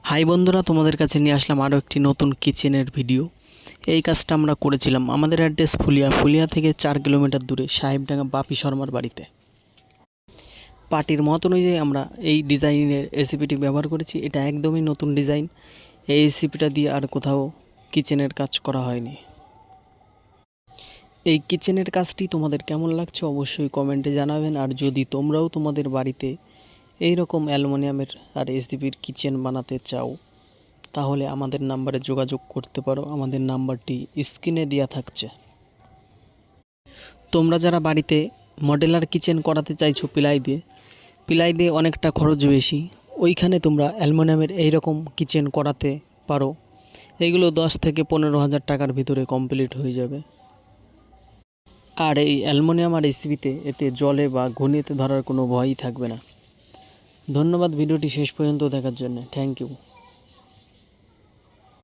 High বন্ধুরা, তোমাদের কাছে নিয়ে আসলাম আরও একটি নতুন কিচেনের ভিডিও। এই কাজটা আমরা করেছিলাম আমাদের অ্যাড্রেস ফুলিয়া থেকে 4 কিলোমিটার দূরে সাহেবডাঙ্গা বাপি শর্মার বাড়িতে। পার্টির মত অনুযায়ী আমরা এই ডিজাইনের রেসিপিটি ব্যবহার করেছি। এটা একদমই নতুন ডিজাইন। এই রেসিপিটা দিয়ে আর কোথাও কিচেনের কাজ করা হয়নি। এই কিচেনের কাজটি তোমাদের কেমন লাগছে অবশ্যই কমেন্টে জানাবেন। আর যদি তোমরাও তোমাদের বাড়িতে এই রকম অ্যালুমিনিয়ামের আর এসডিপির কিচেন বানাতে চাও তাহলে আমাদের নাম্বারে যোগাযোগ করতে পারো। আমাদের নাম্বারটি স্ক্রিনে দেওয়া থাকছে। তোমরা যারা বাড়িতে মডেলার কিচেন করাতে চাইছো পিলাই দিয়ে অনেকটা খরচ বেশি, ওইখানে তোমরা অ্যালুমিনিয়ামের এইরকম কিচেন করাতে পারো। এইগুলো 10 থেকে 15,000 টাকার ভিতরে কমপ্লিট হয়ে যাবে। আর এই অ্যালুমিনিয়াম আর এসিবিতে এতে জলে বা ঘূর্ণিতে ধরার কোনো ভয়ই থাকবে না। ধন্যবাদ ভিডিওটি শেষ পর্যন্ত দেখার জন্য। Thank you.